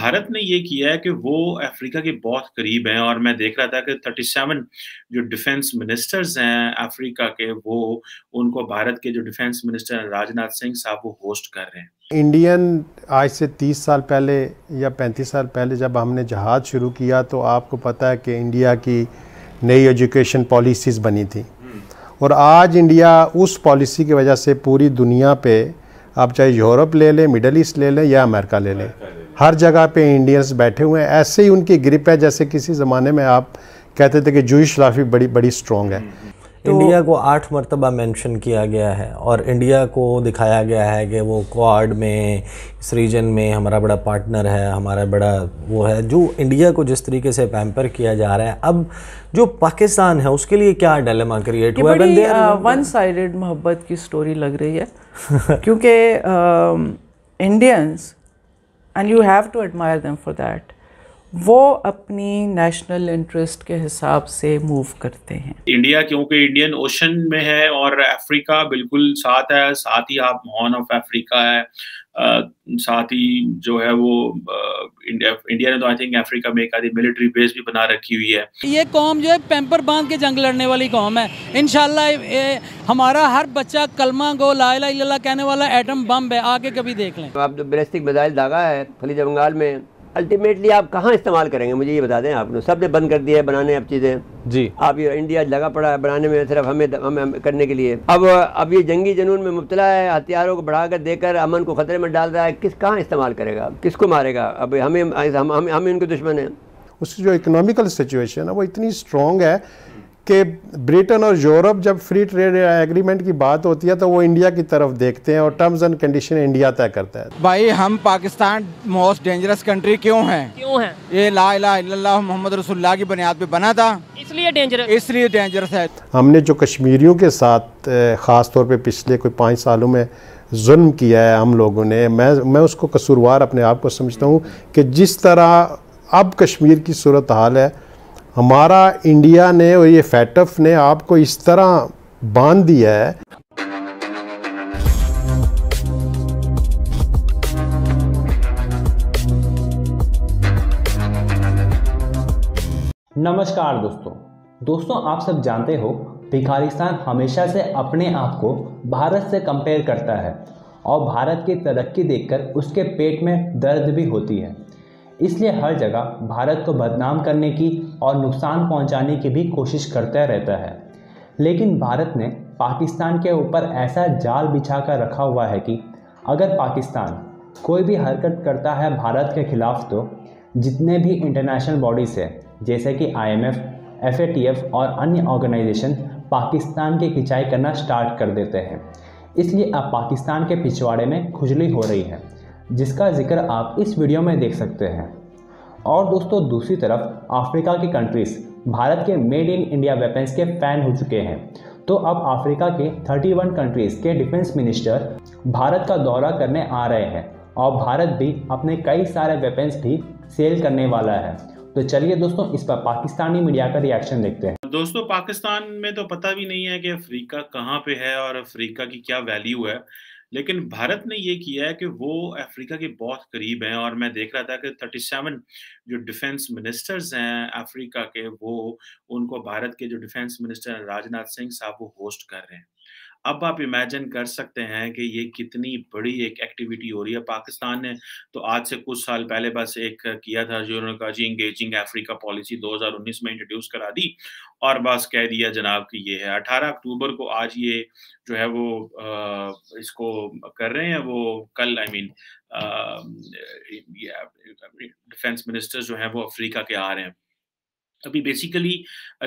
भारत ने ये किया है कि वो अफ्रीका के बहुत करीब हैं और मैं देख रहा था कि 37 जो डिफेंस मिनिस्टर्स हैं अफ्रीका के, वो उनको भारत के जो डिफेंस मिनिस्टर हैं राजनाथ सिंह साहब वो होस्ट कर रहे हैं। इंडियन आज से 30 साल पहले या 35 साल पहले जब हमने जहाज़ शुरू किया तो आपको पता है कि इंडिया की नई एजुकेशन पॉलिसीज़ बनी थी और आज इंडिया उस पॉलिसी की वजह से पूरी दुनिया पे, आप चाहे यूरोप ले लें, मिडल ईस्ट ले लें या अमेरिका ले लें, हर जगह पे इंडियंस बैठे हुए हैं। ऐसे ही उनकी ग्रिप है जैसे किसी ज़माने में आप कहते थे कि जूइश फिलासफी बड़ी बड़ी स्ट्रॉन्ग है। तो इंडिया को 8 मरतबा मेंशन किया गया है और इंडिया को दिखाया गया है कि वो क्वाड में, इस रीजन में हमारा बड़ा पार्टनर है, हमारा बड़ा वो है। जो इंडिया को जिस तरीके से पैम्पर किया जा रहा है, अब जो पाकिस्तान है उसके लिए क्या डिलेमा क्रिएट हुआ है? वन साइडेड मोहब्बत की स्टोरी लग रही है क्योंकि Indians, and you have to admire them for that, वो अपनी नेशनल इंटरेस्ट के हिसाब से मूव करते हैं। इंडिया क्योंकि इंडियन ओशन में है और अफ्रीका बिल्कुल साथ है, साथ ही आप हॉर्न ऑफ अफ्रीका है, साथ ही जो है वो इंडिया ने तो आई थिंक अफ्रीका में एक आधी मिलिट्री बेस भी बना रखी हुई है। ये कौम जो है पैम्पर बांध के जंग लड़ने वाली कौम है। इंशाल्लाह हमारा हर बच्चा कलमा गो ला इलाहा इल्लल्लाह कहने वाला एटम बम है, आके कभी देख लें। अब जो बैलिस्टिक मिसाइल दागा है खलीज बंगाल में, अल्टीमेटली आप कहाँ इस्तेमाल करेंगे, मुझे ये बता दें। आपने सब ने बंद कर दिया है बनाने अब चीज़ें जी। आप ये इंडिया लगा पड़ा है बनाने में सिर्फ हमें करने के लिए। अब ये जंगी जुनून में मुब्तला है, हथियारों को बढ़ाकर देकर अमन को खतरे में डाल रहा है। कहाँ इस्तेमाल करेगा, किसको मारेगा? अब हम इनके दुश्मन हैं। उसकी जो इकोनॉमिकल सिचुएशन है वो इतनी स्ट्रॉन्ग है कि ब्रिटेन और यूरोप जब फ्री ट्रेड एग्रीमेंट की बात होती है तो वो इंडिया की तरफ देखते हैं और टर्म्स एंड कंडीशन इंडिया तय करता है। भाई हम पाकिस्तान मोस्ट डेंजरस कंट्री क्यों है? ये ला इलाहा इल्लल्लाह मोहम्मद रसूलुल्लाह की बुनियाद पे बना था, इसलिए डेंजरस है। हमने जो कश्मीरियों के साथ ख़ास तौर पे पिछले कोई 5 सालों में जुल्म किया है हम लोगों ने, मैं उसको कसूरवार अपने आप को समझता हूँ कि जिस तरह अब कश्मीर की सूरत हाल है, हमारा इंडिया ने और ये फैटफ ने आपको इस तरह बांध दिया है। नमस्कार दोस्तों, आप सब जानते हो भिखारिस्तान हमेशा से अपने आप को भारत से कंपेयर करता है और भारत की तरक्की देखकर उसके पेट में दर्द भी होती है। इसलिए हर जगह भारत को बदनाम करने की और नुकसान पहुंचाने की भी कोशिश करता रहता है। लेकिन भारत ने पाकिस्तान के ऊपर ऐसा जाल बिछा कर रखा हुआ है कि अगर पाकिस्तान कोई भी हरकत करता है भारत के खिलाफ तो जितने भी इंटरनेशनल बॉडीज़ है जैसे कि IMF, FATF और अन्य ऑर्गेनाइजेशन पाकिस्तान की खिंचाई करना स्टार्ट कर देते हैं। इसलिए अब पाकिस्तान के पिछवाड़े में खुजली हो रही है, जिसका जिक्र आप इस वीडियो में देख सकते हैं। और दोस्तों, दूसरी तरफ अफ्रीका की कंट्रीज़ भारत के मेड इन इंडिया वेपन्स के फ़ैन हो चुके हैं। तो अब अफ्रीका के 31 कंट्रीज़ के डिफेंस मिनिस्टर भारत का दौरा करने आ रहे हैं और भारत भी अपने कई सारे वेपन्स भी सेल करने वाला है। तो चलिए दोस्तों, इस पर पाकिस्तानी मीडिया का रिएक्शन देखते हैं। दोस्तों, पाकिस्तान में तो पता भी नहीं है कि अफ्रीका कहाँ पे है और अफ्रीका की क्या वैल्यू है, लेकिन भारत ने ये किया है कि वो अफ्रीका के बहुत करीब हैं और मैं देख रहा था कि 37 जो डिफेंस मिनिस्टर्स हैं अफ्रीका के, वो उनको भारत के जो डिफेंस मिनिस्टर राजनाथ सिंह साहब वो होस्ट कर रहे हैं। अब आप इमेजिन कर सकते हैं कि ये कितनी बड़ी एक एक्टिविटी हो रही है। पाकिस्तान ने तो आज से कुछ साल पहले बस एक किया था जो उन्होंने कहा जी इंगेजिंग अफ्रीका पॉलिसी 2019 में इंट्रोड्यूस करा दी और बस कह दिया जनाब कि ये है। 18 अक्टूबर को आज ये जो है वो इसको कर रहे हैं, वो कल डिफेंस मिनिस्टर जो है वो अफ्रीका के आ रहे हैं। अभी बेसिकली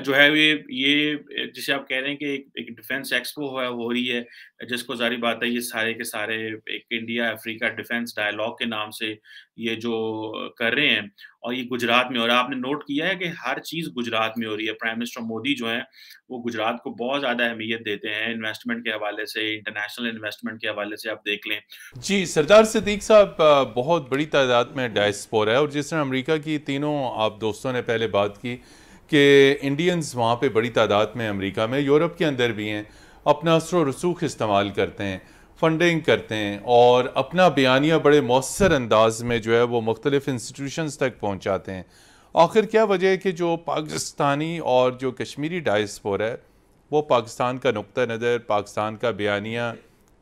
जो है ये जिसे आप कह रहे हैं कि एक डिफेंस एक्सपो हो रही है, जिसको जारी बात है ये सारे के सारे एक इंडिया अफ्रीका डिफेंस डायलॉग के नाम से ये जो कर रहे हैं और ये गुजरात में। और आपने नोट किया है कि हर चीज़ गुजरात में हो रही है। प्राइम मिनिस्टर मोदी जो हैं वो गुजरात को बहुत ज़्यादा अहमियत देते हैं इन्वेस्टमेंट के हवाले से, इंटरनेशनल इन्वेस्टमेंट के हवाले से। आप देख लें जी, सरदार सिद्दीक साहब, बहुत बड़ी तादाद में डायस्पोरा है और जिस तरह अमेरिका की तीनों आप दोस्तों ने पहले बात की कि इंडियंस वहाँ पे बड़ी तादाद में अमेरिका में, यूरोप के अंदर भी हैं, अपना असर रसूख इस्तेमाल करते हैं। फंडिंग करते हैं और अपना बयानिया बड़े मौसर अंदाज में जो है वो मुख्तलिफ इंस्टीट्यूशंस तक पहुँचाते हैं। आखिर क्या वजह है कि जो पाकिस्तानी और जो कश्मीरी डायस्पोरा है वो पाकिस्तान का नुक्ता नज़र, पाकिस्तान का बयानिया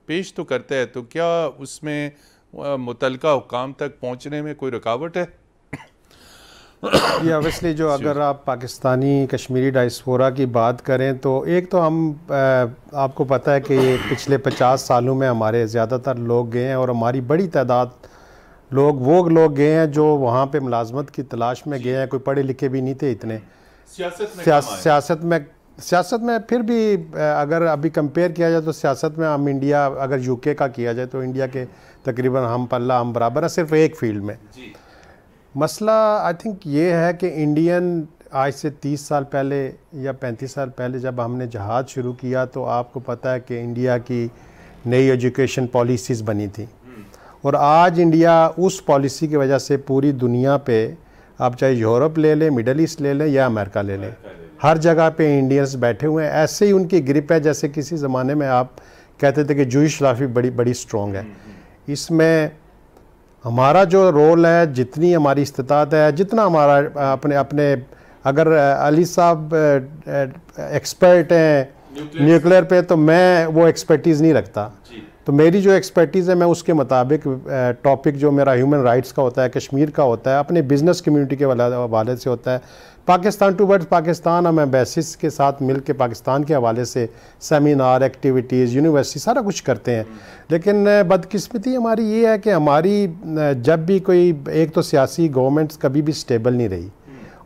पेश तो करता है, तो क्या उसमें मुतलका हुकाम तक पहुँचने में कोई रुकावट है? ये ऑब्वियसली जो अगर आप पाकिस्तानी कश्मीरी डायस्पोरा की बात करें तो एक तो हम आपको पता है कि पिछले 50 सालों में हमारे ज़्यादातर लोग गए हैं और हमारी बड़ी तादाद वो लोग गए हैं जो वहाँ पे मुलाजमत की तलाश में गए हैं, कोई पढ़े लिखे भी नहीं थे इतने। सियासत में फिर भी अगर अभी कंपेयर किया जाए तो सियासत में हम इंडिया, अगर यूके का किया जाए तो इंडिया के तकरीबन हम बराबर हैं सिर्फ एक फील्ड में। मसला आई थिंक ये है कि इंडियन आज से 30 साल पहले या 35 साल पहले जब हमने जहाज़ शुरू किया तो आपको पता है कि इंडिया की नई एजुकेशन पॉलिसीज़ बनी थी और आज इंडिया उस पॉलिसी की वजह से पूरी दुनिया पे, आप चाहे यूरोप ले लें, मिडल ईस्ट ले लें या अमेरिका ले लें, हर जगह पे इंडियंस बैठे हुए हैं। ऐसे ही उनकी ग्रिप है जैसे किसी ज़माने में आप कहते थे कि जूइश फिलासफी बड़ी स्ट्रॉन्ग है। इसमें हमारा जो रोल है, जितनी हमारी इस्तिताअत है, जितना हमारा अपने अगर अली साहब एक्सपर्ट हैं न्यूक्लियर पे तो मैं वो एक्सपर्टीज़ नहीं रखता, तो मेरी जो एक्सपर्टीज़ है मैं उसके मुताबिक टॉपिक जो मेरा ह्यूमन राइट्स का होता है, कश्मीर का होता है, अपने बिज़नेस कम्युनिटी के हवाले से होता है, पाकिस्तान टूवर्ड्स पाकिस्तान हम एम्बेसीज के साथ मिल के पाकिस्तान के हवाले से सेमिनार, एक्टिविटीज़, यूनिवर्सिटी सारा कुछ करते हैं। लेकिन बदकिस्मती हमारी ये है कि हमारी जब भी कोई, एक तो सियासी गवर्नमेंट्स कभी भी स्टेबल नहीं रही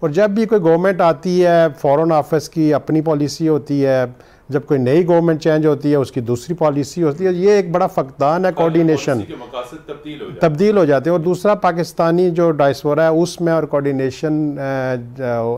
और जब भी कोई गवर्नमेंट आती है फॉरेन ऑफिस की अपनी पॉलिसी होती है, जब कोई नई गवर्नमेंट चेंज होती है उसकी दूसरी पॉलिसी होती है। ये एक बड़ा फकदान है, कोऑर्डिनेशन तब्दील हो जाते हैं। और दूसरा पाकिस्तानी जो डायस्पोरा है उसमें और कोऑर्डिनेशन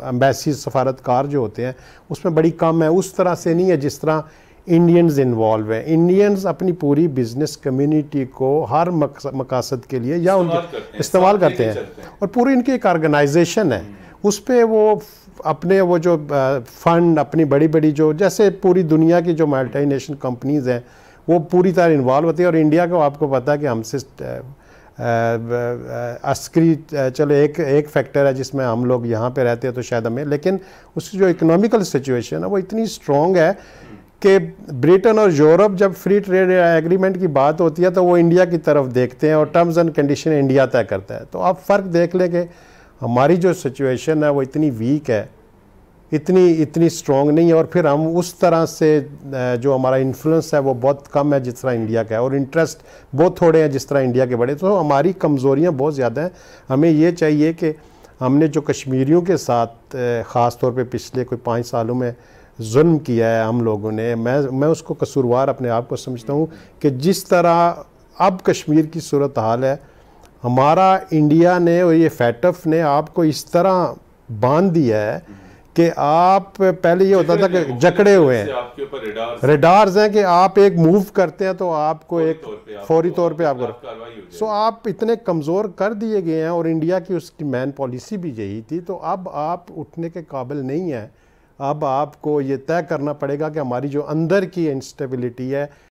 एम्बेसी सफारतकार जो होते हैं उसमें बड़ी कम है, उस तरह से नहीं है जिस तरह इंडियंस इन्वॉल्व हैं। इंडियंस अपनी पूरी बिजनेस कम्युनिटी को हर मकसद के लिए या उनके इस्तेमाल करते हैं और पूरी इनकी एक ऑर्गेनाइजेशन है, उस पर वो अपने वो जो फंड अपनी बड़ी जो जैसे पूरी दुनिया की जो मल्टीनेशनल कंपनीज़ हैं वो पूरी तरह इन्वॉल्व होती है। और इंडिया को आपको पता है कि हमसे अस्करी चलो एक फैक्टर है जिसमें हम लोग यहाँ पे रहते हैं तो शायद हमें, लेकिन उसकी जो इकोनॉमिकल सिचुएशन है वो इतनी स्ट्रॉन्ग है कि ब्रिटेन और यूरोप जब फ्री ट्रेड एग्रीमेंट की बात होती है तो वो इंडिया की तरफ देखते हैं और टर्म्स एंड कंडीशन इंडिया तय करता है। तो आप फ़र्क देख लें कि हमारी जो सिचुएशन है वो इतनी वीक है, इतनी स्ट्रॉन्ग नहीं है और फिर हम उस तरह से जो हमारा इन्फ्लुएंस है वो बहुत कम है जिस तरह इंडिया का है और इंटरेस्ट बहुत थोड़े हैं जिस तरह इंडिया के बड़े। तो हमारी कमज़ोरियाँ बहुत ज़्यादा हैं। हमें ये चाहिए कि हमने जो कश्मीरियों के साथ ख़ास तौर पे पिछले कोई 5 सालों में जुल्म किया है हम लोगों ने, मैं उसको कसूरवार अपने आप को समझता हूँ कि जिस तरह अब कश्मीर की सूरत हाल है, हमारा इंडिया ने और ये फैटफ ने आपको इस तरह बांध दिया है कि आप पहले ये होता था कि जकड़े हुए हैं, रेडार्स हैं कि आप एक मूव करते हैं तो आपको एक फौरी तौर पे आपको सो आप इतने कमज़ोर कर दिए गए हैं और इंडिया की उसकी मेन पॉलिसी भी यही थी। तो अब आप उठने के काबिल नहीं हैं। अब आपको ये तय करना पड़ेगा कि हमारी जो अंदर की इंस्टेबिलिटी है